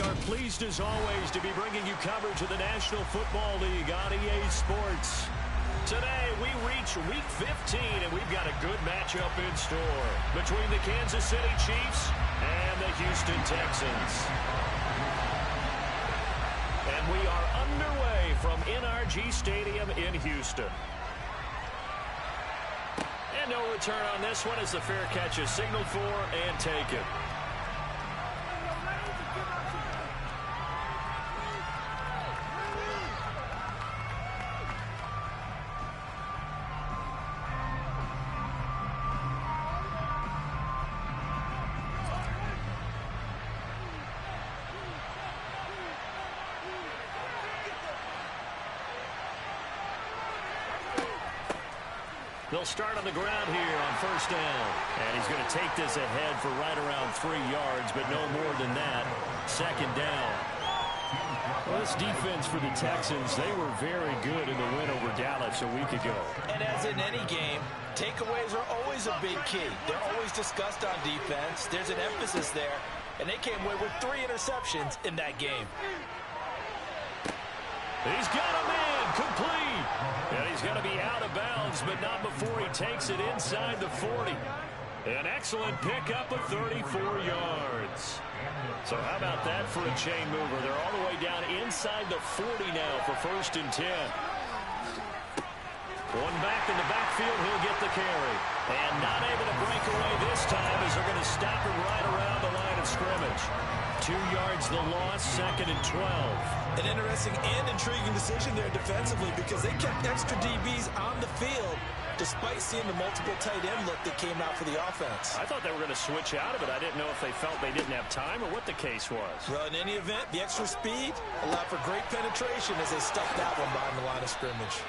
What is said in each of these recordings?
are pleased as always to be bringing you coverage of the National Football League on EA Sports. Today we reach Week 15 and we've got a good matchup in store between the Kansas City Chiefs and the Houston Texans. And we are underway from NRG Stadium in Houston. And no return on this one as the fair catch is signaled for and taken. They'll start on the ground here on first down. And he's going to take this ahead for right around 3 yards, but no more than that. Second down. Well, this defense for the Texans, they were very good in the win over Dallas a week ago. And as in any game, takeaways are always a big key. They're always discussed on defense. There's an emphasis there. And they came away with 3 interceptions in that game. He's got a man complete. And he's going to be out of bounds, but not before he takes it inside the 40. An excellent pickup of 34 yards. So how about that for a chain mover? They're all the way down inside the 40 now for first and 10. One back in the backfield, he'll get the carry. And not able to break away this time as they're going to stop him right around the line of scrimmage. 2 yards the loss, second and 12. An interesting and intriguing decision there defensively because they kept extra DBs on the field despite seeing the multiple tight end look that came out for the offense. I thought they were going to switch out of it. I didn't know if they felt they didn't have time or what the case was. Well, in any event, the extra speed allowed for great penetration as they stuffed that one behind the line of scrimmage.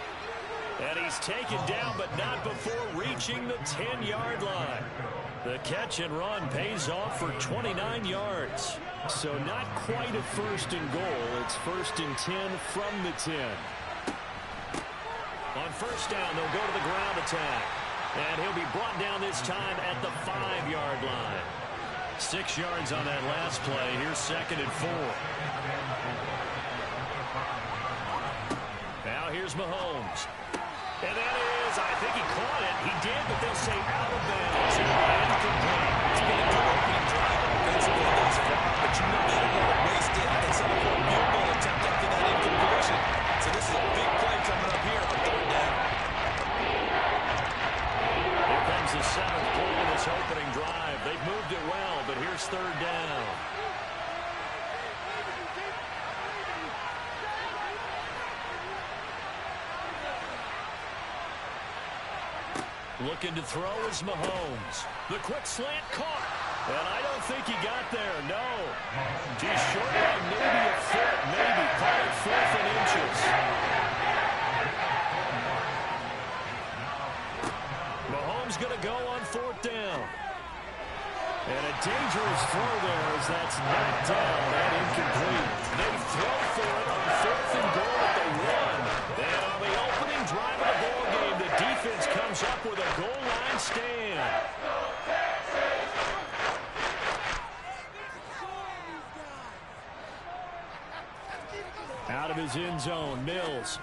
And he's taken down, but not before reaching the 10-yard line. The catch and run pays off for 29 yards. So not quite a first and goal. It's first and 10 from the 10. On first down, they'll go to the ground attack. And he'll be brought down this time at the 5-yard line. 6 yards on that last play. Here's second and 4. Now here's Mahomes. And that is, I think he caught it. He did, but they'll say out of bounds. Incomplete. It's been a good opening drive offensively thus far, but you know they don't want to waste it. At some point, you will attempt after that incompletion. So this is a big play coming up here on third down. Here comes the 7th play of this opening drive. They've moved it well, but here's third down. Looking to throw is Mahomes. The quick slant caught. And I don't think he got there, no. He's short by maybe a foot, maybe. Call it 4th and inches. Mahomes going to go on 4th down. And a dangerous throw there as that's knocked down and incomplete. They throw for it on 4th and goal at the 1. And on the opening drive of the ball game, the defense comes up with a goal line stand. Out of his end zone, Mills.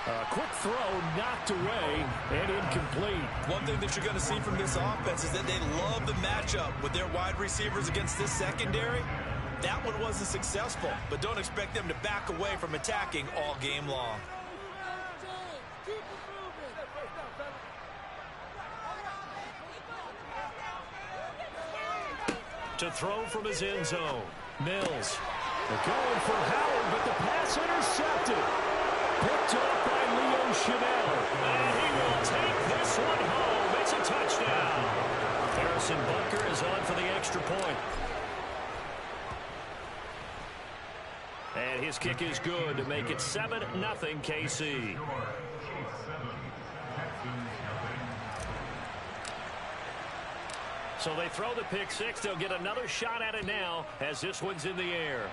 A quick throw knocked away and incomplete. One thing that you're going to see from this offense is that they love the matchup with their wide receivers against this secondary. That one wasn't successful, but don't expect them to back away from attacking all game long. To throw from his end zone, Mills. They're going for Howard, but the pass intercepted. Picked up by Leo Chanel. And he will take this one home. It's a touchdown. Harrison Butker is on for the extra point. And his kick is good to make it 7-0 KC. So they throw the pick six. They'll get another shot at it now as this one's in the air.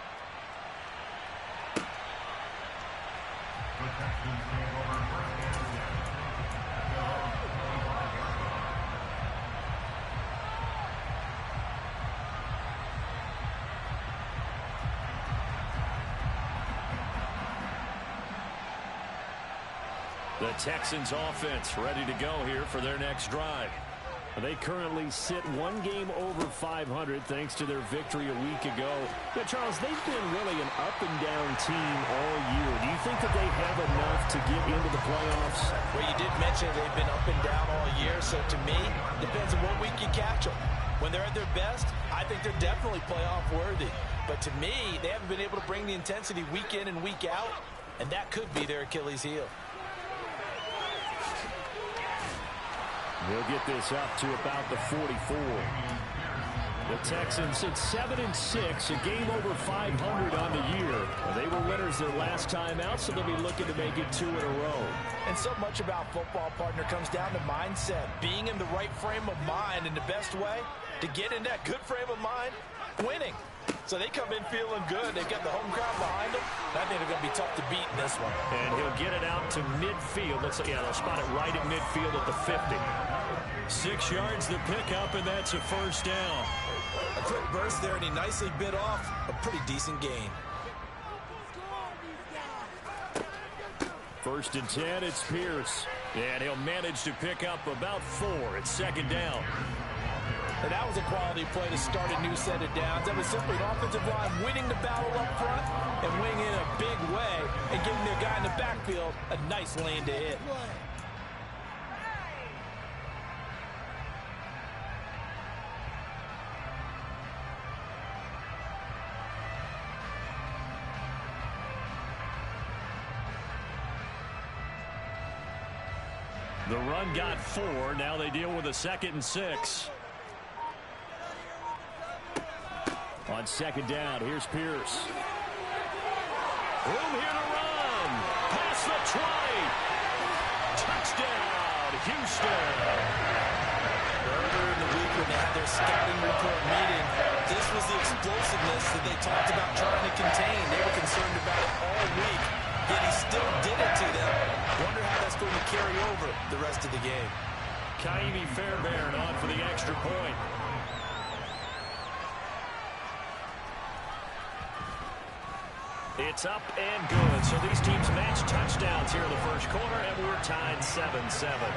The Texans offense ready to go here for their next drive. They currently sit one game over 500 thanks to their victory a week ago. But Charles, they've been really an up-and-down team all year. Do you think that they have enough to get into the playoffs? Well, you did mention they've been up and down all year, so to me, depends on what week you catch them. When they're at their best, I think they're definitely playoff worthy. But to me, they haven't been able to bring the intensity week in and week out, and that could be their Achilles heel. He'll get this up to about the 44. The Texans at 7-6, a game over 500 on the year. They were winners their last time out, so they'll be looking to make it 2 in a row. And so much about football, partner, comes down to mindset. Being in the right frame of mind, and the best way to get in that good frame of mind, winning. So they come in feeling good. They've got the home crowd behind them. I think they're going to be tough to beat in this one. And he'll get it out to midfield. They'll spot it right at midfield at the 50. 6 yards the pickup, and that's a first down. A quick burst there, and he nicely bit off a pretty decent gain. 1st and 10, it's Pierce. And he'll manage to pick up about 4. It's 2nd down. And that was a quality play to start a new set of downs. That was simply an offensive line winning the battle up front and winning in a big way and giving their guy in the backfield a nice lane to hit. The run got 4. Now they deal with a 2nd and 6. On 2nd down, here's Pierce. Room here to run. Past the 20. Touchdown, Houston. Earlier in the week when they had their scouting report meeting, this was the explosiveness that they talked about trying to contain. They were concerned about it all week, yet he still did it to them. Wonder how that's going to carry over the rest of the game. Kaimi Fairbairn on for the extra point. It's up and good. So these teams match touchdowns here in the first quarter, and we're tied 7-7.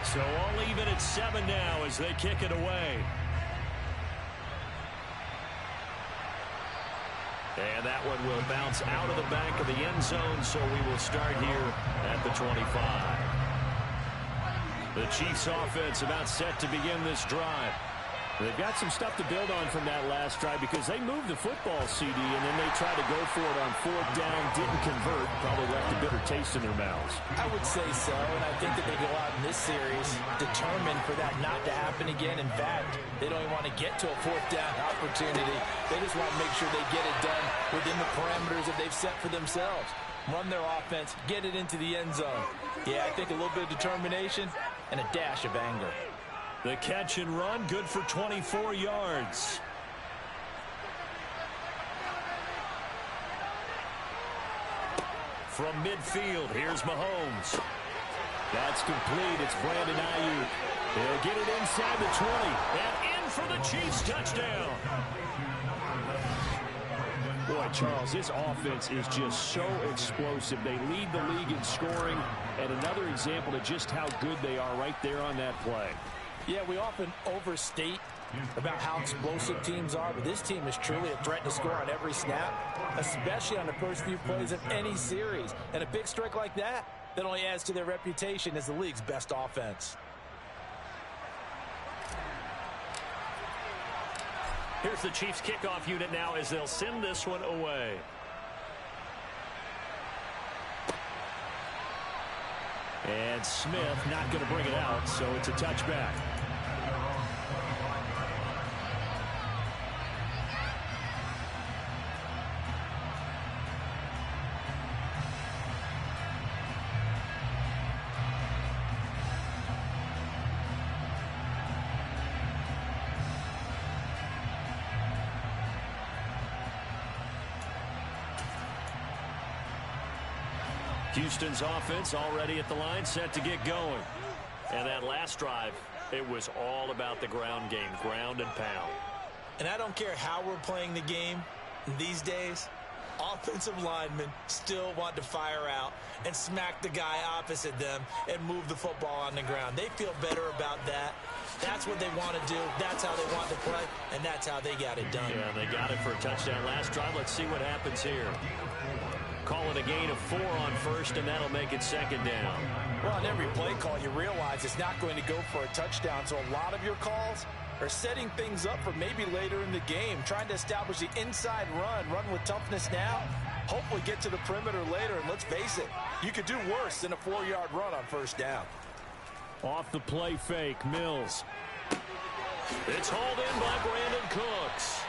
So all even at 7 now as they kick it away. And that one will bounce out of the back of the end zone, so we will start here at the 25. The Chiefs offense about set to begin this drive. They've got some stuff to build on from that last drive because they moved the football, CD, and then they tried to go for it on 4th down, didn't convert, probably left a bitter taste in their mouths. I would say so, and I think that they go out in this series determined for that not to happen again. In fact, they don't even want to get to a 4th down opportunity. They just want to make sure they get it done within the parameters that they've set for themselves. Run their offense, get it into the end zone. Yeah, I think a little bit of determination and a dash of anger. The catch and run, good for 24 yards. From midfield, here's Mahomes. That's complete. It's Brandon Ayuk. They'll get it inside the 20. And in for the Chiefs touchdown. Boy, Charles, this offense is just so explosive. They lead the league in scoring, and another example of just how good they are right there on that play. Yeah, we often overstate about how explosive teams are, but this team is truly a threat to score on every snap, especially on the first few plays of any series. And a big strike like that only adds to their reputation as the league's best offense. Here's the Chiefs kickoff unit now as they'll send this one away. And Smith not going to bring it out, so it's a touchback. Houston's offense already at the line, set to get going. And that last drive, it was all about the ground game, ground and pound. And I don't care how we're playing the game these days, offensive linemen still want to fire out and smack the guy opposite them and move the football on the ground. They feel better about that. That's what they want to do. That's how they want to play, and that's how they got it done. Yeah, they got it for a touchdown last drive. Let's see what happens here. Call it a gain of 4 on first, and that'll make it second down. Well, on every play call, you realize it's not going to go for a touchdown, so a lot of your calls are setting things up for maybe later in the game, trying to establish the inside run with toughness now, hopefully get to the perimeter later, and let's face it, you could do worse than a 4-yard run on first down. Off the play fake, Mills. It's hauled in by Brandon Cooks.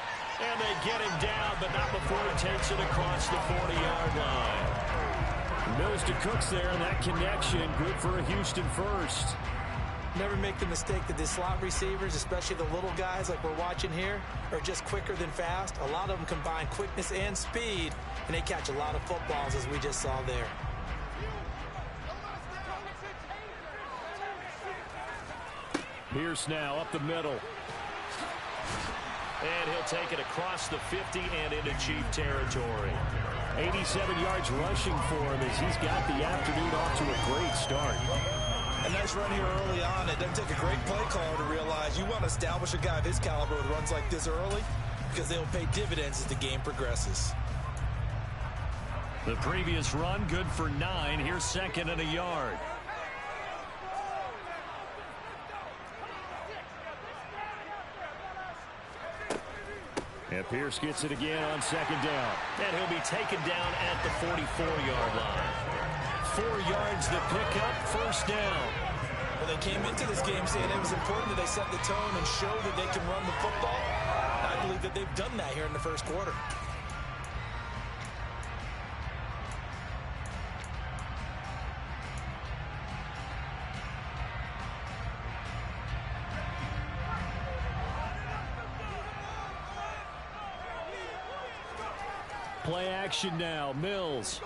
And they get him down, but not before he takes it across the 40-yard line. Mills to Cooks there, and that connection, good for a Houston first. Never make the mistake that the slot receivers, especially the little guys like we're watching here, are just quicker than fast. A lot of them combine quickness and speed, and they catch a lot of footballs, as we just saw there. Pierce now up the middle. And he'll take it across the 50 and into Chief territory. 87 yards rushing for him as he's got the afternoon off to a great start. A nice run here early on. It doesn't take a great play caller to realize you want to establish a guy of his caliber with runs like this early because they'll pay dividends as the game progresses. The previous run good for 9. Here's second and a yard. And Pierce gets it again on second down. And he'll be taken down at the 44-yard line. 4 yards the pickup, first down. Well, they came into this game saying it was important that they set the tone and show that they can run the football. I believe that they've done that here in the first quarter. Play action now, Mills.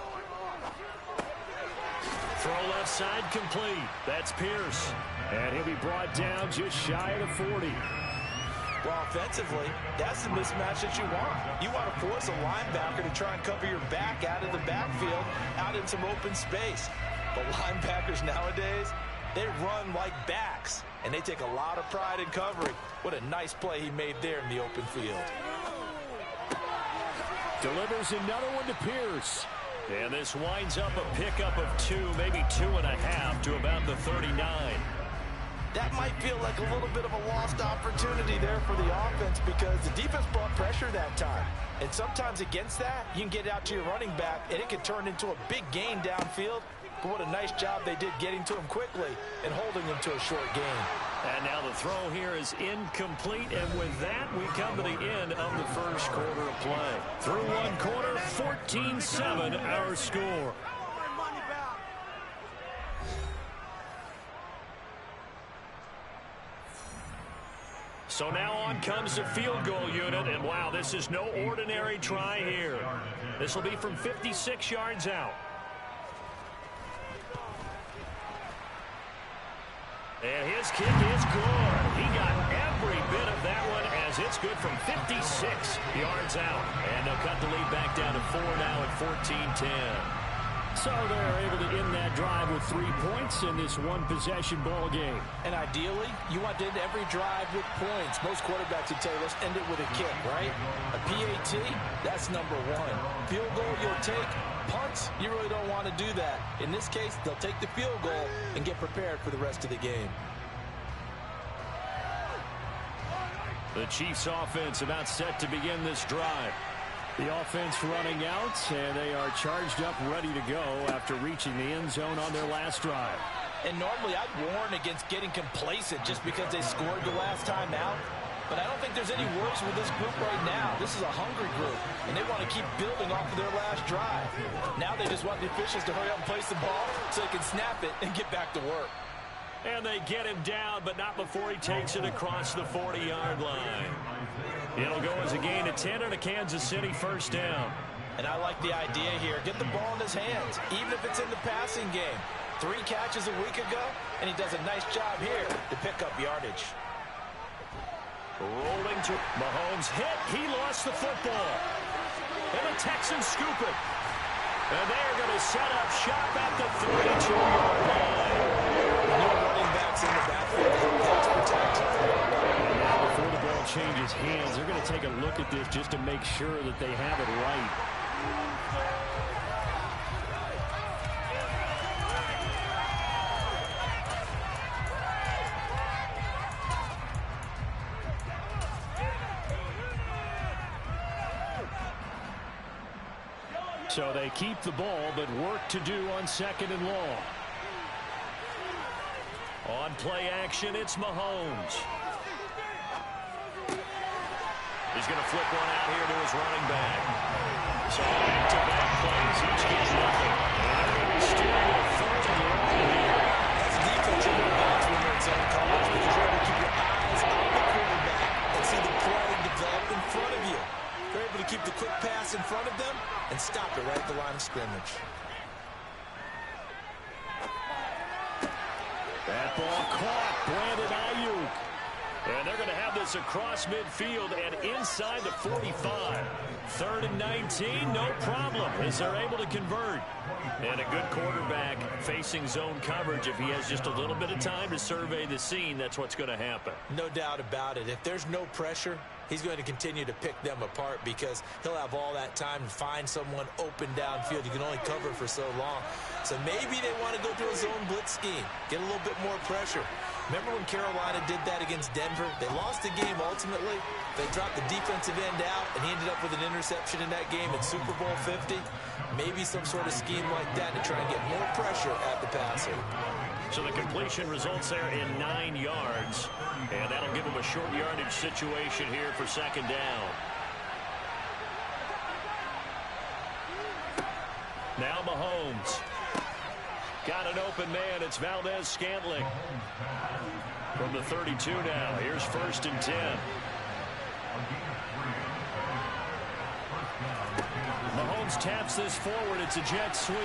Throw left side complete. That's Pierce. And he'll be brought down just shy of the 40. Well, offensively, that's the mismatch that you want. You want to force a linebacker to try and cover your back out of the backfield, out in some open space. But linebackers nowadays, they run like backs, and they take a lot of pride in covering. What a nice play he made there in the open field. Delivers another one to Pierce. And this winds up a pickup of 2, maybe 2.5 to about the 39. That might feel like a little bit of a lost opportunity there for the offense because the defense brought pressure that time. And sometimes against that, you can get out to your running back, and it can turn into a big gain downfield. But what a nice job they did getting to him quickly and holding him to a short gain. And now the throw here is incomplete, and with that, we come to the end of the first quarter of play. Through one quarter, 14-7 our score. So now on comes the field goal unit, and wow, this is no ordinary try here. This will be from 56 yards out. And his kick is good. He got every bit of that one as it's good from 56 yards out. And they'll cut the lead back down to 4 now at 14-10. So they're able to end that drive with 3 points in this one-possession ball game. And ideally, you want to end every drive with points. Most quarterbacks would tell you, let's end it with a kick, right? A PAT, that's number 1. Field goal, you'll take. Punts, you really don't want to do that. In this case, they'll take the field goal and get prepared for the rest of the game. The Chiefs offense about set to begin this drive. The offense running out, and they are charged up, ready to go after reaching the end zone on their last drive. And normally I'd warn against getting complacent just because they scored the last time out. But I don't think there's any worries with this group right now. This is a hungry group, and they want to keep building off of their last drive. Now they just want the officials to hurry up and place the ball so they can snap it and get back to work. And they get him down, but not before he takes it across the 40-yard line. It'll go as a gain of 10 and a Kansas City first down. And I like the idea here. Get the ball in his hands, even if it's in the passing game. 3 catches a week ago, and he does a nice job here to pick up yardage. Rolling to Mahomes hit. He lost the football. And the Texans scoop it. And they're going to set up shop at the 32-yard line. No running backs in the backfield to help pass protect. And now before the ball changes hands, they're going to take a look at this just to make sure that they have it right. So they keep the ball, but work to do on 2nd and long. On play action, it's Mahomes. He's going to flip one out here to his running back. So back-to-back plays, each gets nothing. And they're going to be steering a 3rd and long here. That's defensive advantage when you're in zone coverage because you're able to keep your eyes on the quarterback and see the play develop in front of you. They're able to keep the quick pass in front of them and stop it right at the line of scrimmage. That ball caught. Brandon Ayuk. And they're going to have this across midfield and inside the 45. 3rd and 19, no problem, as they're able to convert. And a good quarterback facing zone coverage. If he has just a little bit of time to survey the scene, that's what's going to happen. No doubt about it. If there's no pressure, he's going to continue to pick them apart because he'll have all that time to find someone open downfield. You can only cover for so long. So maybe they want to go to a zone blitz scheme, get a little bit more pressure. Remember when Carolina did that against Denver? They lost the game ultimately. They dropped the defensive end out, and he ended up with an interception in that game in Super Bowl 50. Maybe some sort of scheme like that to try and get more pressure at the passer. So the completion results there in 9 yards. And that'll give him a short yardage situation here for 2nd down. Now Mahomes. Got an open man. It's Valdez-Scantling. From the 32 now. Here's 1st and 10. Mahomes taps this forward. It's a jet sweep.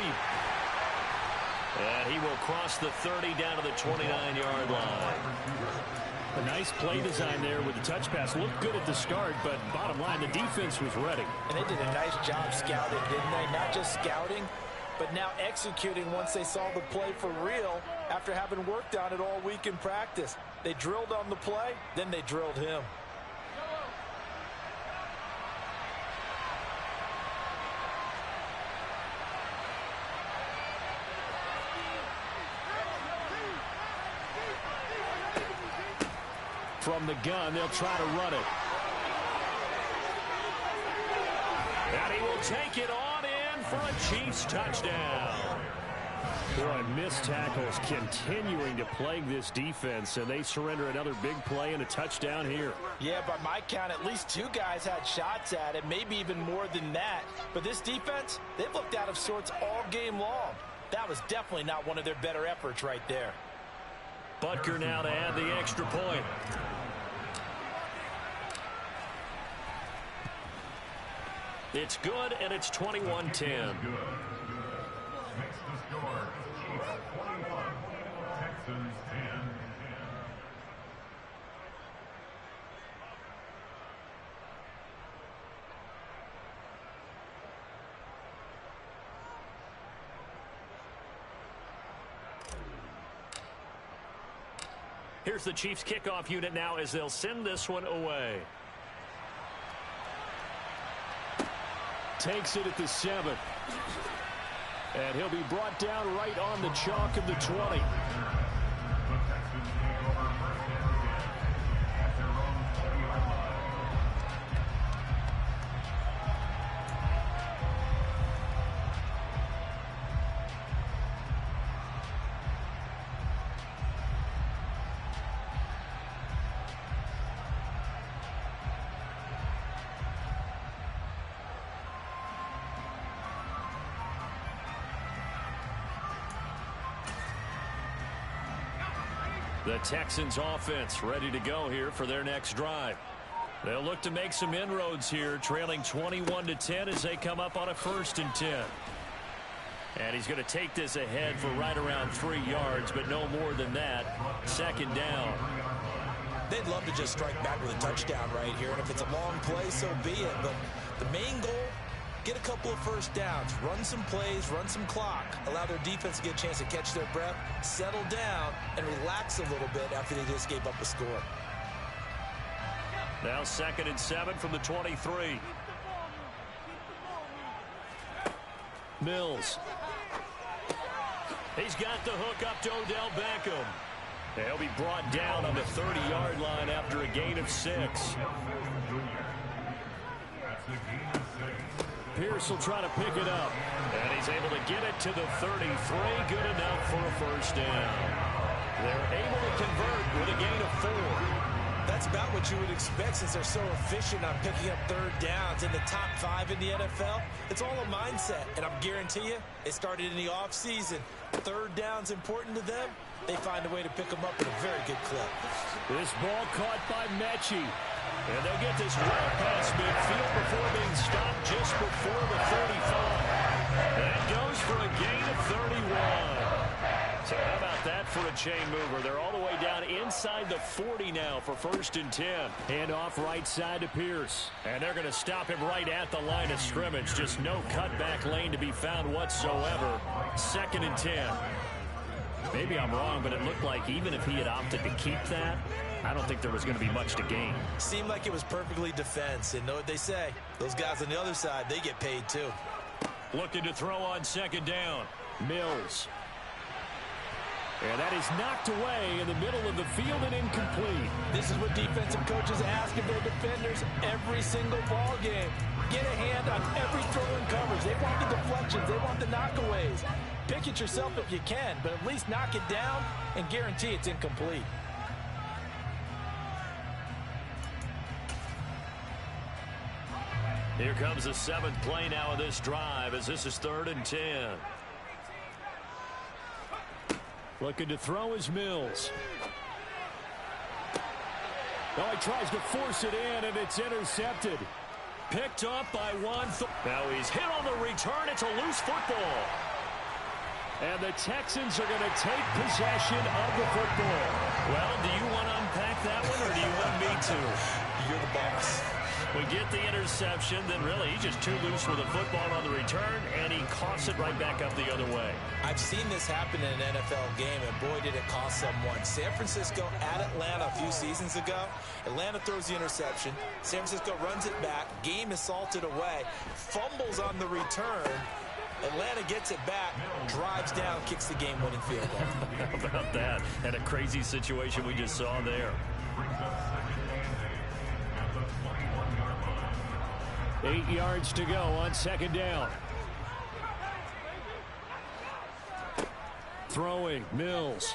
And he will cross the 30 down to the 29-yard line. A nice play design there with the touch pass. Looked good at the start, but bottom line, the defense was ready. And they did a nice job scouting, didn't they? Not just scouting, but now executing once they saw the play for real after having worked on it all week in practice. They drilled on the play, then they drilled him. From the gun, they'll try to run it. And he will take it on in for a Chiefs touchdown. Boy, missed tackles continuing to plague this defense, and they surrender another big play and a touchdown here. Yeah, by my count, at least 2 guys had shots at it, maybe even more than that. But this defense, they've looked out of sorts all game long. That was definitely not one of their better efforts right there. Butker now to add the extra point. It's good, and it's 21-10. Here's the Chiefs kickoff unit now as they'll send this one away. Takes it at the 7. And he'll be brought down right on the chalk of the 20. The Texans offense ready to go here for their next drive. They'll look to make some inroads here, trailing 21-10 as they come up on a 1st and 10. And he's going to take this ahead for right around 3 yards, but no more than that. 2nd down. They'd love to just strike back with a touchdown right here, and if it's a long play, so be it. But the main goal, get a couple of 1st downs, run some plays, run some clock, allow their defense to get a chance to catch their breath, settle down, and relax a little bit after they just gave up a score. Now 2nd and 7 from the 23. Mills. He's got the hook up to Odell Beckham. They'll be brought down on the 30-yard line after a gain of 6. Pierce will try to pick it up. And he's able to get it to the 33. Good enough for a 1st down. They're able to convert with a gain of 4. That's about what you would expect since they're so efficient on picking up 3rd downs in the top 5 in the NFL. It's all a mindset, and I'm guarantee you, it started in the offseason. 3rd down's important to them. They find a way to pick them up at a very good clip. This ball caught by Mechie. And they'll get this right past midfield before being stopped just before the 35. That goes for a gain of 31. So how about that for a chain mover? They're all the way down inside the 40 now for 1st and 10. Hand off right side to Pierce. And they're going to stop him right at the line of scrimmage. Just no cutback lane to be found whatsoever. 2nd and 10. Maybe I'm wrong, but it looked like even if he had opted to keep that, I don't think there was going to be much to gain. Seemed like it was perfectly defense. And know what they say? Those guys on the other side, they get paid too. Looking to throw on 2nd down. Mills. And that is knocked away in the middle of the field and incomplete. This is what defensive coaches ask of their defenders every single ball game. Get a hand on every throw in coverage. They want the deflections. They want the knockaways. Pick it yourself if you can, but at least knock it down and guarantee it's incomplete. Here comes the 7th play now of this drive as this is 3rd and 10. Looking to throw is Mills. Oh, he tries to force it in, and it's intercepted. Picked up by one. Now he's hit on the return. It's a loose football. And the Texans are going to take possession of the football. Well, do you want to unpack that one, or do you want me to? You're the boss. We get the interception, then really he's just too loose with the football on the return, and he coughs it right back up the other way. I've seen this happen in an NFL game, and boy, did it cost someone. San Francisco at Atlanta a few seasons ago. Atlanta throws the interception. San Francisco runs it back. Game is salted away. Fumbles on the return. Atlanta gets it back, drives down, kicks the game-winning field goal. How about that? And a crazy situation we just saw there. 8 yards to go on 2nd down. Throwing, Mills.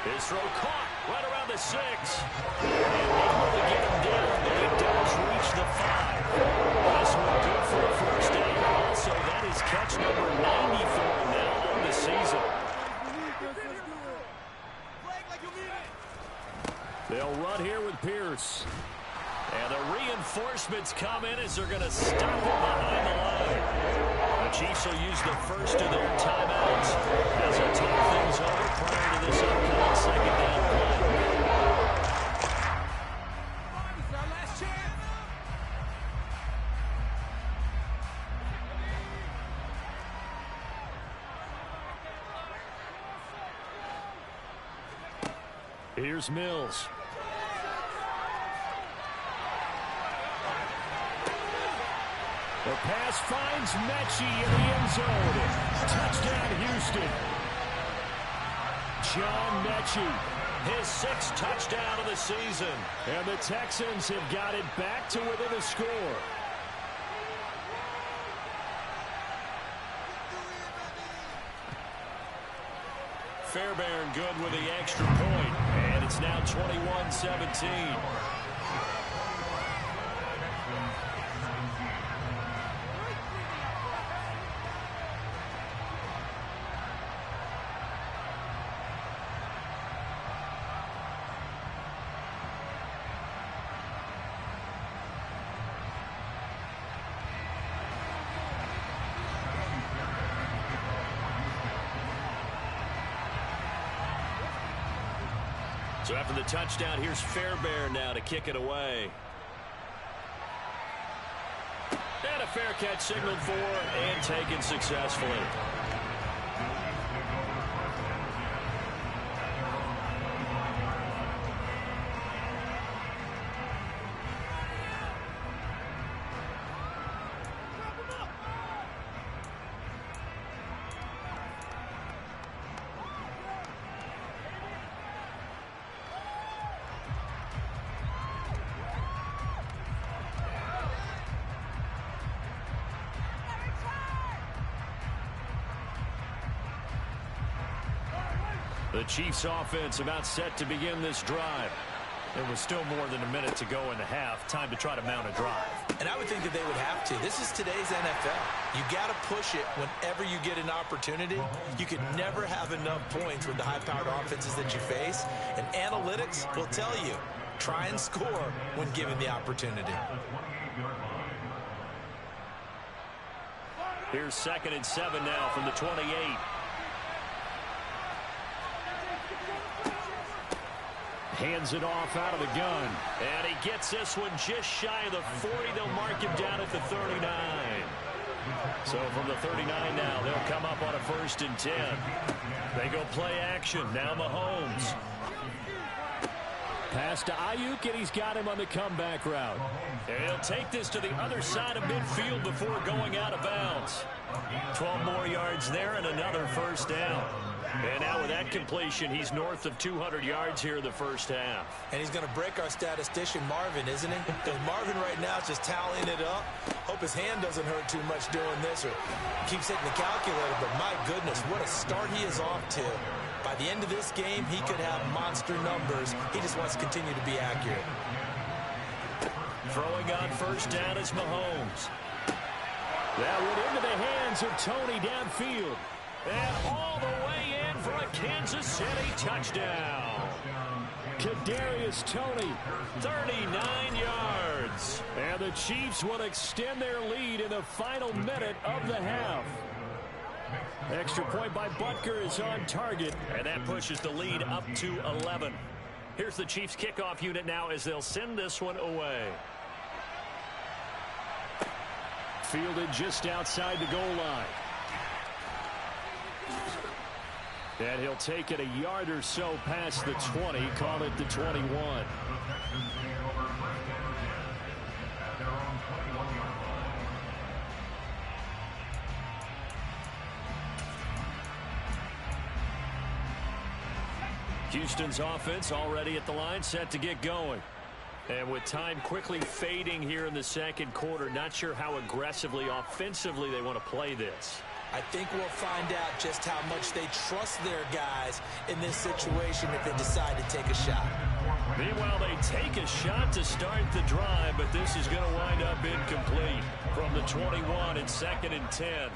His throw caught right around the 6. And able to get him down, but he does reach the 5. This one good for a 1st down. Also, that is catch number 94 now on the season. They'll run here with Pierce. And the reinforcements come in as they're going to stop him behind the line. The Chiefs will use the first of their timeouts as they talk things over prior to this upcoming 2nd down play. Here's Mills. The pass finds Mechie in the end zone. Touchdown, Houston. John Mechie, his 6th touchdown of the season. And the Texans have got it back to within a score. Fairbairn good with the extra point. And it's now 21-17. So after the touchdown, here's Fairbairn now to kick it away. And a fair catch signaled for and taken successfully. The Chiefs offense about set to begin this drive. There was still more than a minute to go in the half. Time to try to mount a drive. And I would think that they would have to. This is today's NFL. You got to push it whenever you get an opportunity. You could never have enough points with the high-powered offenses that you face. And analytics will tell you, try and score when given the opportunity. Here's 2nd and 7 now from the 28. Hands it off out of the gun. And he gets this one just shy of the 40. They'll mark him down at the 39. So from the 39 now, they'll come up on a 1st and 10. They go play action. Now Mahomes. Pass to Ayuk, and he's got him on the comeback route. And he'll take this to the other side of midfield before going out of bounds. 12 more yards there and another 1st down. And now with that completion, he's north of 200 yards here in the first half. And he's going to break our statistician Marvin, isn't he? Because Marvin right now is just tallying it up. Hope his hand doesn't hurt too much doing this or keeps hitting the calculator. But my goodness, what a start he is off to. By the end of this game, he could have monster numbers. He just wants to continue to be accurate. Throwing on 1st down is Mahomes. That went into the hands of Tony downfield. And all the way in for a Kansas City touchdown. Kadarius Toney, 39 yards. And the Chiefs will extend their lead in the final minute of the half. Extra point by Butker is on target, and that pushes the lead up to 11. Here's the Chiefs kickoff unit now as they'll send this one away. Fielded just outside the goal line. And he'll take it a yard or so past the 20, call it the 21. Houston's offense already at the line, set to get going. And with time quickly fading here in the 2nd quarter, not sure how aggressively, offensively they want to play this. I think we'll find out just how much they trust their guys in this situation if they decide to take a shot. Meanwhile, they take a shot to start the drive, but this is going to wind up incomplete from the 21 and 2nd and 10.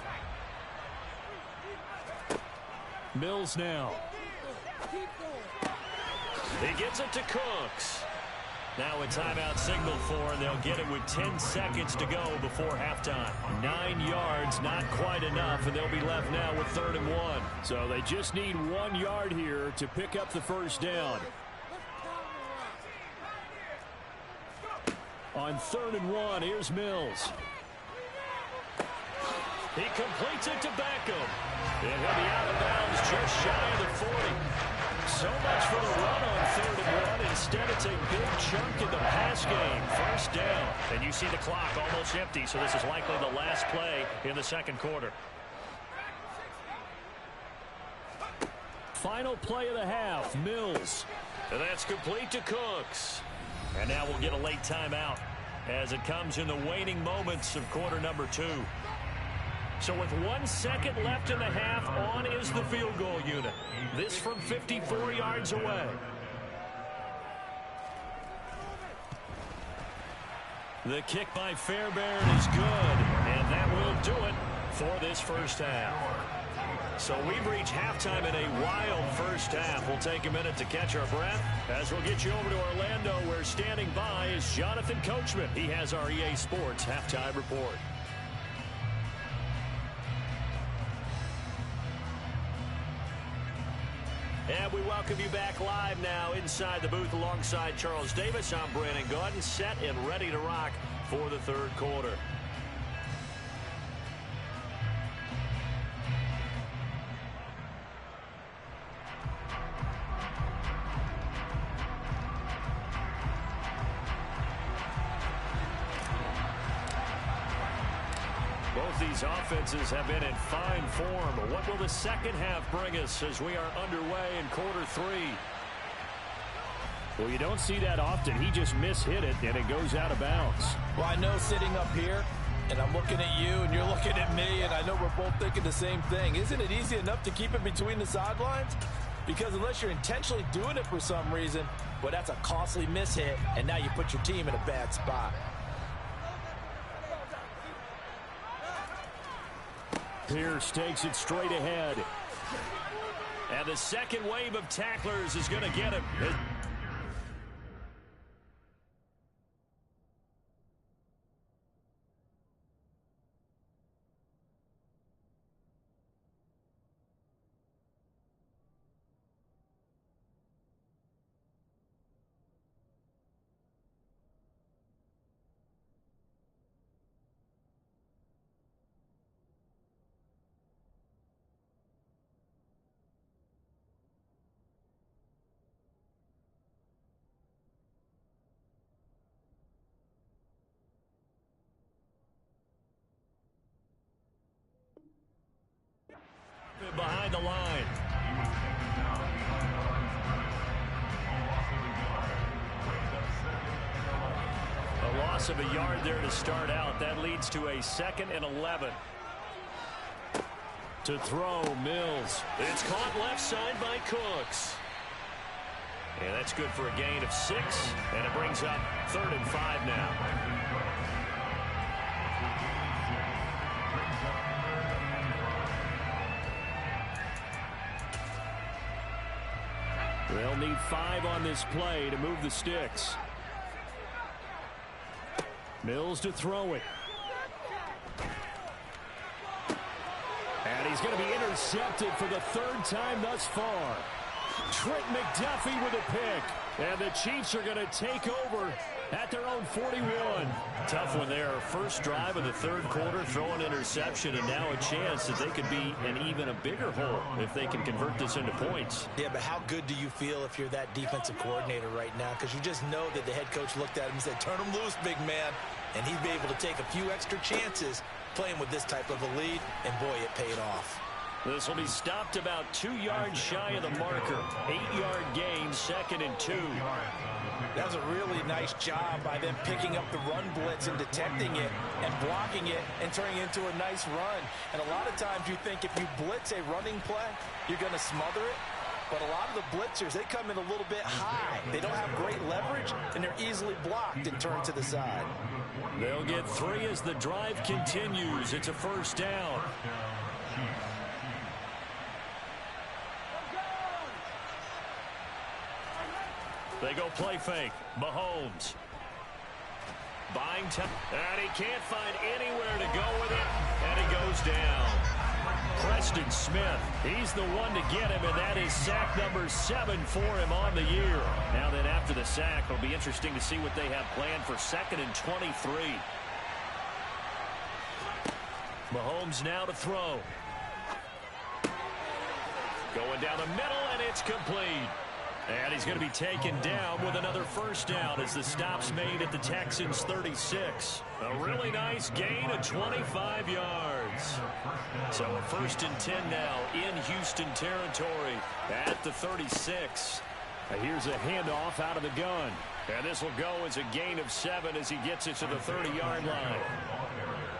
Mills now. He gets it to Cooks. Now a timeout signal for, and they'll get it with 10 seconds to go before halftime. 9 yards, not quite enough, and they'll be left now with 3rd and 1. So they just need 1 yard here to pick up the 1st down. On 3rd and 1, here's Mills. He completes it to Beckham. And he'll be out of bounds just shy of the 40. So much for the run on 3rd and 1. Instead, it's a big chunk in the pass game. 1st down. And you see the clock almost empty, so this is likely the last play in the 2nd quarter. Final play of the half, Mills. And that's complete to Cooks. And now we'll get a late timeout as it comes in the waning moments of quarter number 2. So with 1 second left in the half, on is the field goal unit. This from 54 yards away. The kick by Fairbairn is good, and that will do it for this first half. So we've reached halftime in a wild first half. We'll take a minute to catch our breath as we'll get you over to Orlando, where standing by is Jonathan Coachman. He has our EA Sports halftime report. And we welcome you back live now inside the booth alongside Charles Davis. I'm Brandon Gaudin, set and ready to rock for the third quarter. Both these offenses have been in fine form. What will the second half bring us as we are underway in quarter three? Well, you don't see that often. He just mishit it, and it goes out of bounds. Well, I know sitting up here, and I'm looking at you, and you're looking at me, and I know we're both thinking the same thing. Isn't it easy enough to keep it between the sidelines? Because unless you're intentionally doing it for some reason, well, that's a costly mishit, and now you put your team in a bad spot. Pierce takes it straight ahead. And the second wave of tacklers is going to get him. Behind the line. A loss of a yard there to start out. That leads to a 2nd and 11. To throw, Mills. It's caught left side by Cooks. And that's good for a gain of 6. And it brings up 3rd and 5 now. They'll need 5 on this play to move the sticks. Mills to throw it. And he's going to be intercepted for the 3rd time thus far. Trent McDuffie with a pick. And the Chiefs are going to take over at their own 41. Tough one there. First drive of the third quarter, throw an interception, and now a chance that they could be in even a bigger hole if they can convert this into points. Yeah, but how good do you feel if you're that defensive coordinator right now? Because you just know that the head coach looked at him and said, turn him loose, big man. And he'd be able to take a few extra chances playing with this type of a lead, and boy, it paid off. This will be stopped about 2 yards shy of the marker. 8-yard gain, 2nd and 2. That was a really nice job by them picking up the run blitz and detecting it and blocking it and turning it into a nice run. And a lot of times you think if you blitz a running play, you're going to smother it. But a lot of the blitzers, they come in a little bit high. They don't have great leverage, and they're easily blocked and turned to the side. They'll get 3 as the drive continues. It's a 1st down. They go play fake. Mahomes. Buying time. And he can't find anywhere to go with it. And he goes down. Preston Smith. He's the one to get him, and that is sack number 7 for him on the year. Now then, after the sack, it'll be interesting to see what they have planned for 2nd and 23. Mahomes now to throw. Going down the middle, and it's complete. And he's going to be taken down with another 1st down as the stop's made at the Texans' 36. A really nice gain of 25 yards. So a 1st and 10 now in Houston territory at the 36. And here's a handoff out of the gun. And this will go as a gain of 7 as he gets it to the 30-yard line.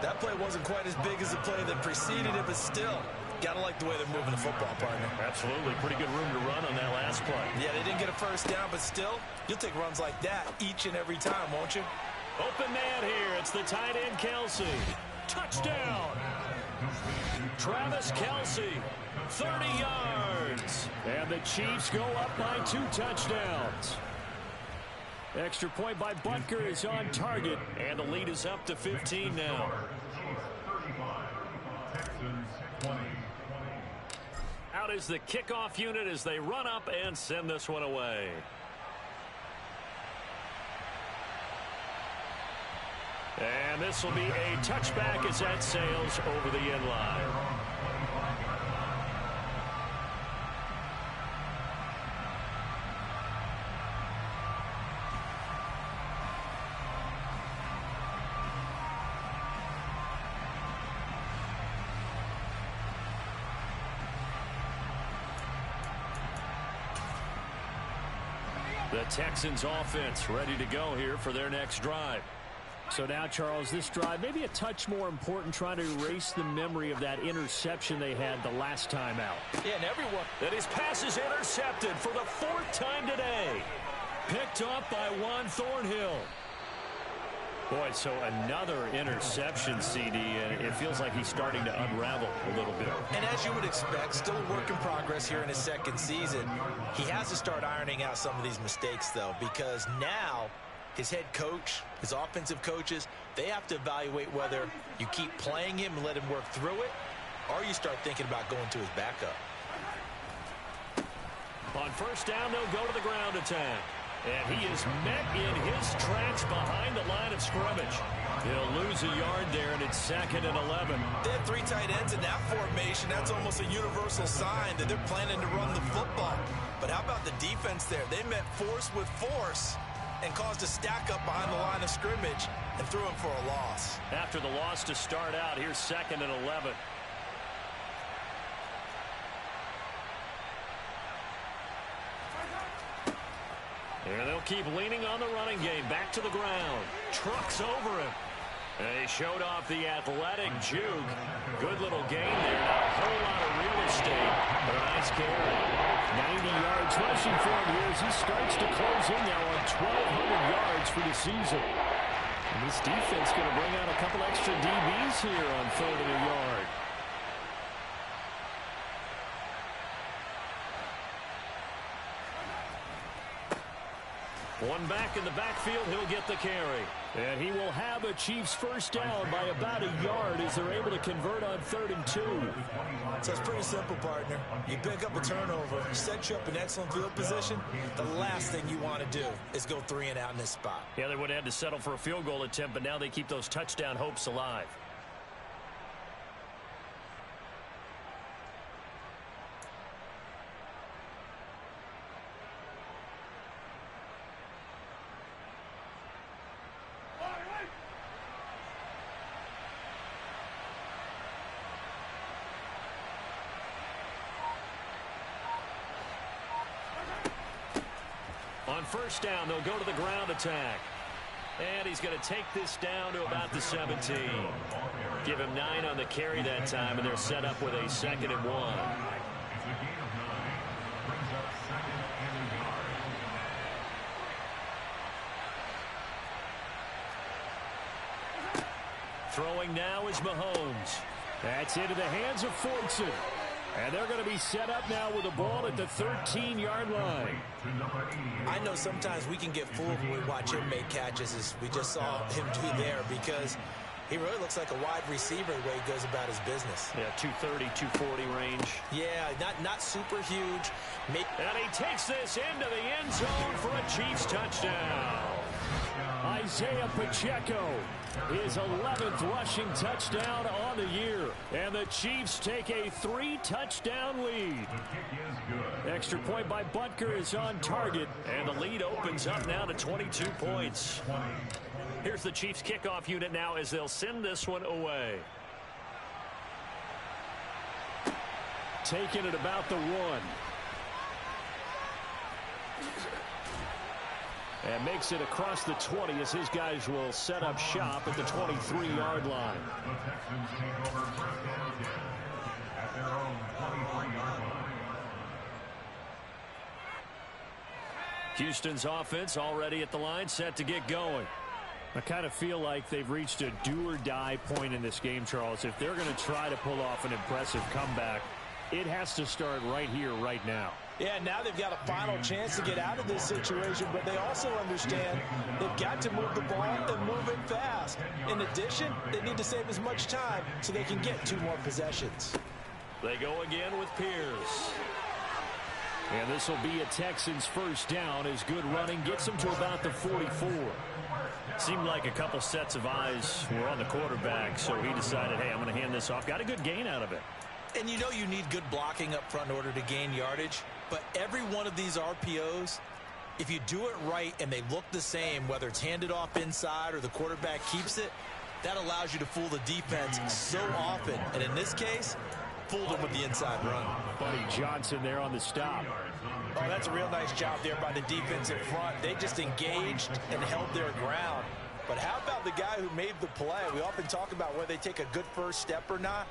That play wasn't quite as big as the play that preceded it, but still. Gotta like the way they're moving the football, partner. Absolutely. Pretty good room to run on that last play. Yeah, they didn't get a 1st down, but still, you'll take runs like that each and every time, won't you? Open man here. It's the tight end, Kelsey. Touchdown. Travis Kelsey, 30 yards. And the Chiefs go up by 2 touchdowns. Extra point by Butker is on target. And the lead is up to 15 now. out is the kickoff unit as they run up and send this one away. And this will be a touchback as that sails over the end line. The Texans offense ready to go here for their next drive. So now, Charles, this drive maybe a touch more important, trying to erase the memory of that interception they had the last time out. Yeah, and everyone. And his pass is intercepted for the 4th time today. Picked off by Juan Thornhill. Boy, so another interception, CD, and it feels like he's starting to unravel a little bit. And as you would expect, still a work in progress here in his second season. He has to start ironing out some of these mistakes, though, because now his head coach, his offensive coaches, they have to evaluate whether you keep playing him and let him work through it, or you start thinking about going to his backup. On first down, they'll go to the ground attack. And he is met in his tracks behind the line of scrimmage. He'll lose a yard there, and it's 2nd and 11. They have 3 tight ends in that formation. That's almost a universal sign that they're planning to run the football. But how about the defense there? They met force with force and caused a stack up behind the line of scrimmage and threw him for a loss. After the loss to start out, here's 2nd and 11. And they'll keep leaning on the running game. Back to the ground. Trucks over him. And he showed off the athletic juke. Good little gain there. Not a whole lot of real estate. But a nice carry. 90 yards rushing for him here as he starts to close in now on 1,200 yards for the season. And this defense going to bring out a couple extra DBs here on 3rd and a yard. One back in the backfield, he'll get the carry. And he will have a Chiefs first down by about a yard as they're able to convert on 3rd and 2. So it's pretty simple, partner. You pick up a turnover, set you up in excellent field position. The last thing you want to do is go 3 and out in this spot. Yeah, they would have had to settle for a field goal attempt, but now they keep those touchdown hopes alive. On first down, they'll go to the ground attack. And he's going to take this down to about the 17. Give him 9 on the carry that time, and they're set up with a 2nd and 1. Throwing now is Mahomes. That's into the hands of Fortson. And they're going to be set up now with the ball at the 13-yard line. I know sometimes we can get fooled when we watch him make catches, as we just saw him do there, because he really looks like a wide receiver the way he goes about his business. Yeah, 230, 240 range. Yeah, not super huge. And he takes this into the end zone for a Chiefs touchdown. Isaiah Pacheco, his 11th rushing touchdown on the year. And the Chiefs take a 3-touchdown lead. Extra point by Butker is on target. And the lead opens up now to 22 points. Here's the Chiefs kickoff unit now as they'll send this one away. Taking it about the 1. And makes it across the 20 as his guys will set up shop at the 23-yard line. The Texans take over first down again at their own 23-yard line. Houston's offense already at the line, set to get going. I kind of feel like they've reached a do-or-die point in this game, Charles. If they're going to try to pull off an impressive comeback, it has to start right here, right now. Yeah, now they've got a final chance to get out of this situation, but they also understand they've got to move the ball and move it fast. In addition, they need to save as much time so they can get 2 more possessions. They go again with Pierce. And this will be a Texans first down as good running gets them to about the 44. Seemed like a couple sets of eyes were on the quarterback, so he decided, hey, I'm going to hand this off. Got a good gain out of it. And you know you need good blocking up front in order to gain yardage, but every one of these RPOs, if you do it right and they look the same, whether it's handed off inside or the quarterback keeps it, that allows you to fool the defense so often. And in this case, fooled them with the inside run. Buddy Johnson there on the stop. Oh, that's a real nice job there by the defensive front. They just engaged and held their ground. But how about the guy who made the play? We often talk about whether they take a good first step or not.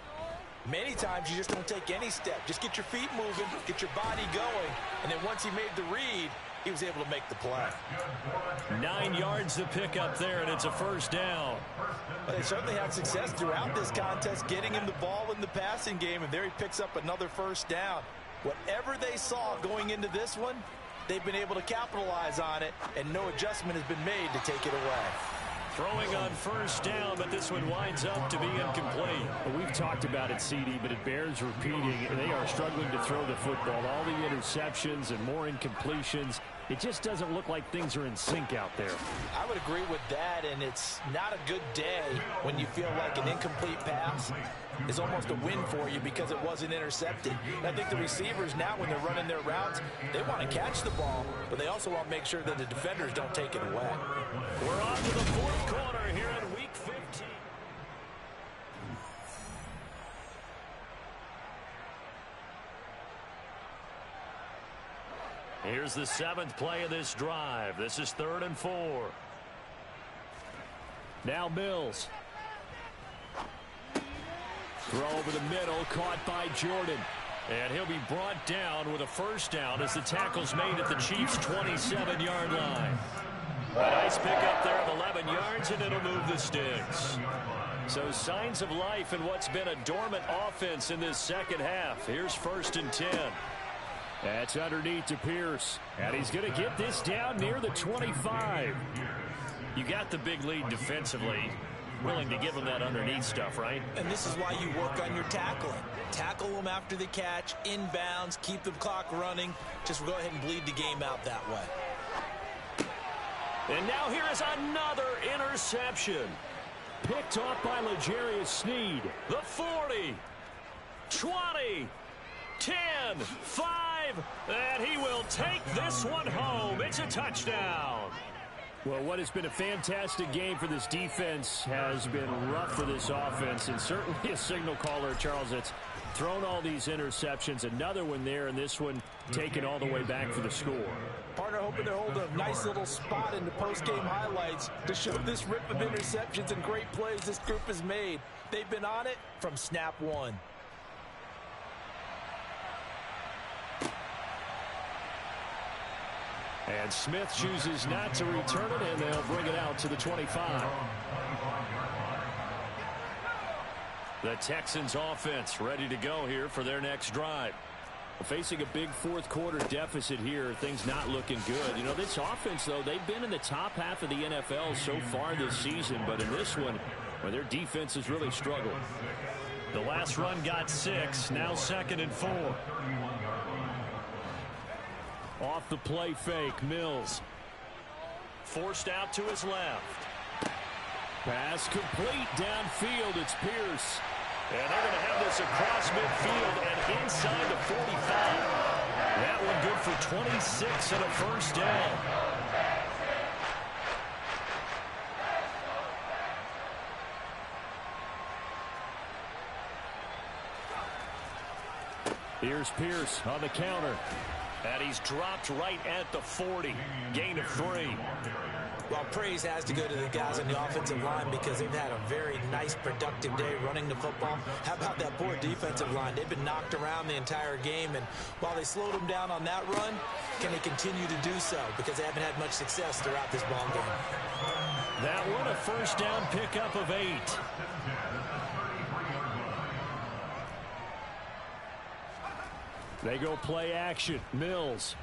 Many times you just don't take any step. Just get your feet moving, get your body going, and then once he made the read, he was able to make the play. 9 yards to pick up there, and it's a first down. But they certainly had success throughout this contest, getting him the ball in the passing game, and there he picks up another first down. Whatever they saw going into this one, they've been able to capitalize on it, and no adjustment has been made to take it away. Throwing on first down, but this one winds up to be incomplete. Well, we've talked about it, CD, but it bears repeating. They are struggling to throw the football. All the interceptions and more incompletions. It just doesn't look like things are in sync out there. I would agree with that, and it's not a good day when you feel like an incomplete pass is almost a win for you because it wasn't intercepted. And I think the receivers now, when they're running their routes, they want to catch the ball, but they also want to make sure that the defenders don't take it away. We're on to the fourth quarter here in Week 15. Here's the 7th play of this drive. This is 3rd and 4. Now Mills. Throw over the middle, caught by Jordan. And he'll be brought down with a first down as the tackle's made at the Chiefs' 27-yard line. A nice pickup there of 11 yards, and it'll move the sticks. So signs of life in what's been a dormant offense in this second half. Here's 1st and 10. That's underneath to Pierce. And he's going to get this down near the 25. You got the big lead defensively. Willing to give them that underneath stuff, right? And this is why you work on your tackling. Tackle them after the catch, inbounds, keep the clock running. Just go ahead and bleed the game out that way. And now here is another interception. Picked off by L'Jarius Sneed. The 40, 20, 10, 5, and he will take this one home. It's a touchdown. Well, what has been a fantastic game for this defense has been rough for this offense, and certainly a signal caller, Charles, that's thrown all these interceptions. Another one there, and this one taken all the way back for the score. Partner hoping to hold a nice little spot in the post-game highlights to show this rip of interceptions and great plays this group has made. They've been on it from snap one. And Smith chooses not to return it, and they'll bring it out to the 25. The Texans offense ready to go here for their next drive. Facing a big fourth quarter deficit here, things not looking good. You know, this offense, though, they've been in the top half of the NFL so far this season, but in this one, where their defense has really struggled. The last run got 6, now 2nd and 4. Off the play fake, Mills. Forced out to his left. Pass complete downfield. It's Pierce. And they're going to have this across midfield and inside the 45. That one good for 26 and a first down. Here's Pierce on the counter. And he's dropped right at the 40. Gain of 3. Well, praise has to go to the guys on the offensive line because they've had a very nice, productive day running the football. How about that poor defensive line? They've been knocked around the entire game, and while they slowed them down on that run, can they continue to do so? Because they haven't had much success throughout this ball game. That one a first down pickup of 8. They go play action. Mills.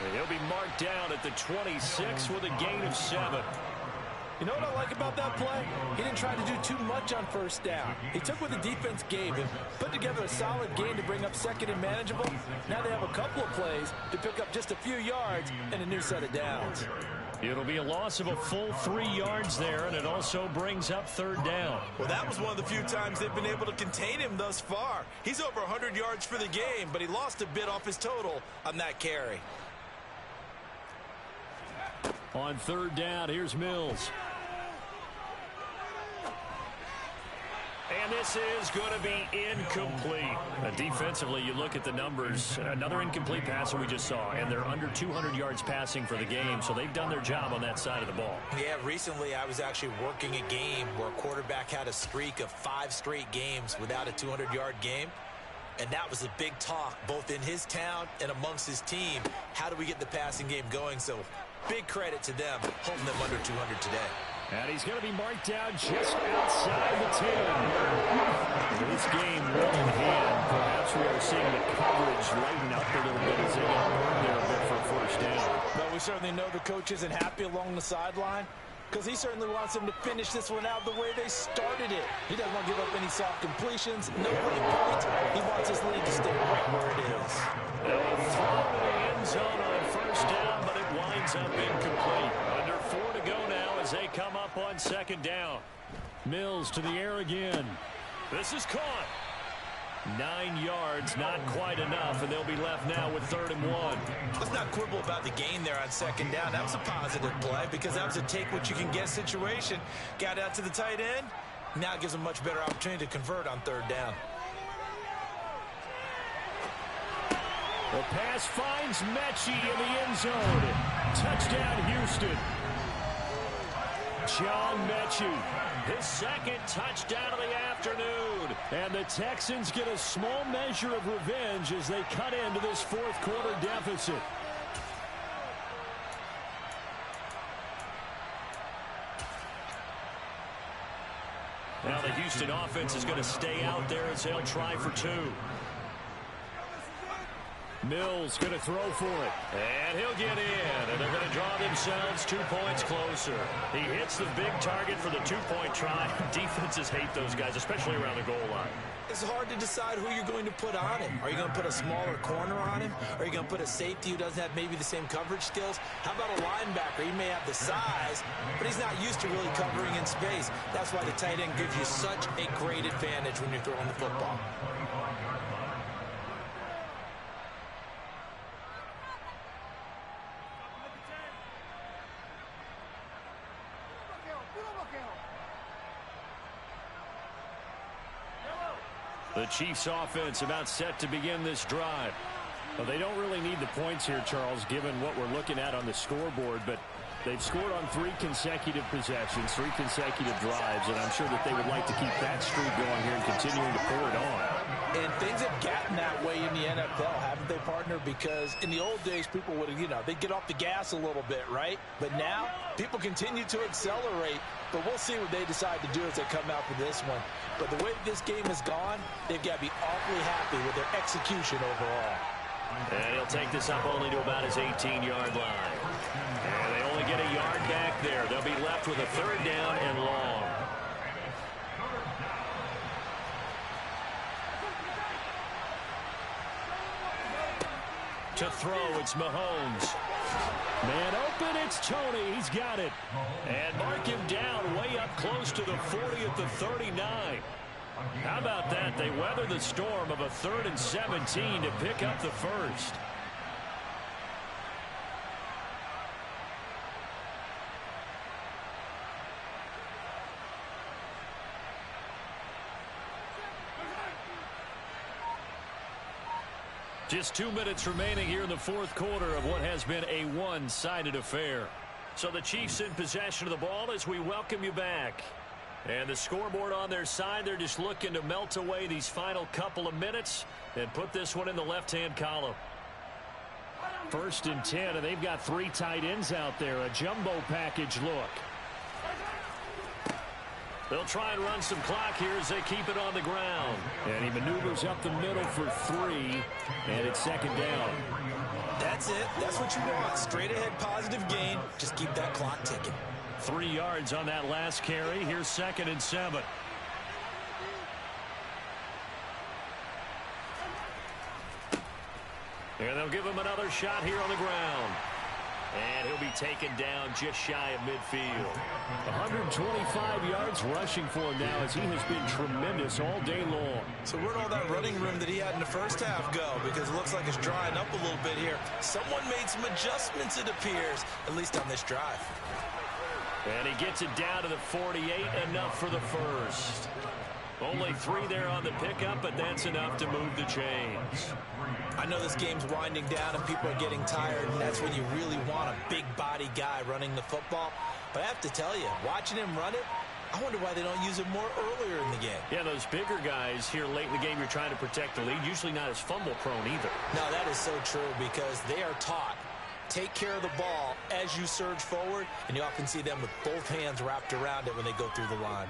And he'll be marked down at the 26 with a gain of 7. You know what I like about that play? He didn't try to do too much on first down. He took what the defense gave him, put together a solid game to bring up second and manageable. Now they have a couple of plays to pick up just a few yards and a new set of downs. It'll be a loss of a full 3 yards there, and it also brings up third down. Well, that was one of the few times they've been able to contain him thus far. He's over 100 yards for the game, but he lost a bit off his total on that carry. On third down, here's Mills. And this is going to be incomplete. Defensively, you look at the numbers. Another incomplete passer we just saw, and they're under 200 yards passing for the game, so they've done their job on that side of the ball. Yeah, recently I was actually working a game where a quarterback had a streak of 5 straight games without a 200-yard game. And that was a big talk, both in his town and amongst his team. How do we get the passing game going? So big credit to them, holding them under 200 today. And he's going to be marked down just outside the 10. This game well in hand. Perhaps we are seeing the coverage lighten up a little bit as they get burned there a bit for a first down. But we certainly know the coach isn't happy along the sideline, because he certainly wants them to finish this one out the way they started it. He doesn't want to give up any soft completions, no running points. He wants his lead to stay right where it is. They'll throw to the end zone on first down, but it winds up incomplete. Under 4 to go now as they come up on second down. Mills to the air again. This is caught. 9 yards, not quite enough, and they'll be left now with 3rd and 1. Let's not quibble about the gain there on second down. That was a positive play because that was a take-what-you-can-get situation. Got out to the tight end. Now it gives them a much better opportunity to convert on 3rd down. The pass finds Mechie in the end zone. Touchdown, Houston. John Mechie, his second touchdown of the afternoon. And the Texans get a small measure of revenge as they cut into this 4th quarter deficit. Now the Houston offense is going to stay out there as they'll try for 2. Mills going to throw for it. And he'll get in. And they're going to draw themselves 2 points closer. He hits the big target for the 2-point try. Defenses hate those guys, especially around the goal line. It's hard to decide who you're going to put on him. Are you going to put a smaller corner on him? Are you going to put a safety who doesn't have maybe the same coverage skills? How about a linebacker? He may have the size, but he's not used to really covering in space. That's why the tight end gives you such a great advantage when you're throwing the football. The Chiefs offense about set to begin this drive. Well, they don't really need the points here, Charles, given what we're looking at on the scoreboard, but they've scored on 3 consecutive possessions, 3 consecutive drives, and I'm sure that they would like to keep that streak going here and continuing to pour it on. And things have gotten that way in the NFL, haven't they, partner? Because in the old days, people would, they'd get off the gas a little bit, right? But now, people continue to accelerate, but we'll see what they decide to do as they come out for this one. But the way this game has gone, they've got to be awfully happy with their execution overall. And he'll take this up only to about his 18-yard line. And they only get a yard back there. They'll be left with a 3rd down and long. To throw, it's Mahomes. Man open, it's Tony. He's got it. And mark him down way up close to the 40 at the 39. How about that? They weather the storm of a 3rd and 17 to pick up the first. Just 2 minutes remaining here in the 4th quarter of what has been a one-sided affair. So the Chiefs in possession of the ball as we welcome you back. And the scoreboard on their side, they're just looking to melt away these final couple of minutes and put this one in the left-hand column. 1st and 10, and they've got 3 tight ends out there. A jumbo package look. They'll try and run some clock here as they keep it on the ground. And he maneuvers up the middle for 3, and it's 2nd down. That's it. That's what you want. Straight ahead positive gain. Just keep that clock ticking. 3 yards on that last carry. Here's 2nd and 7. And they'll give him another shot here on the ground. And he'll be taken down just shy of midfield. 125 yards rushing for him now as he has been tremendous all day long. So where'd all that running room that he had in the first half go? Because it looks like it's drying up a little bit here. Someone made some adjustments, it appears, at least on this drive. And he gets it down to the 48, enough for the first. Only 3 there on the pickup, but that's enough to move the chains. I know this game's winding down and people are getting tired, and that's when you really want a big body guy running the football. But I have to tell you, watching him run it, I wonder why they don't use him more earlier in the game. Yeah, those bigger guys here late in the game, you're trying to protect the lead, usually not as fumble prone either. No, that is so true because they are taught. Take care of the ball as you surge forward, and you often see them with both hands wrapped around it when they go through the line.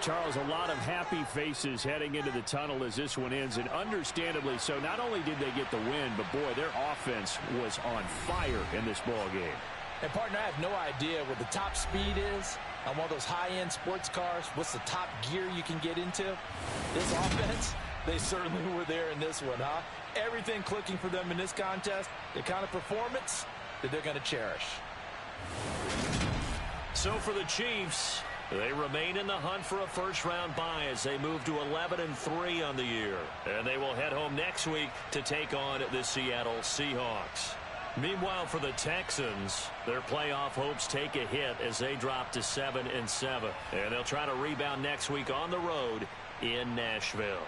Charles, a lot of happy faces heading into the tunnel as this one ends, and understandably so. Not only did they get the win, but boy, their offense was on fire in this ball game. And partner, I have no idea what the top speed is on one of those high-end sports cars. What's the top gear you can get into? This offense, they certainly were there in this one, huh? Everything clicking for them in this contest, the kind of performance that they're going to cherish. So for the Chiefs, they remain in the hunt for a first-round bye as they move to 11-3 on the year. And they will head home next week to take on the Seattle Seahawks. Meanwhile, for the Texans, their playoff hopes take a hit as they drop to 7-7. And they'll try to rebound next week on the road in Nashville.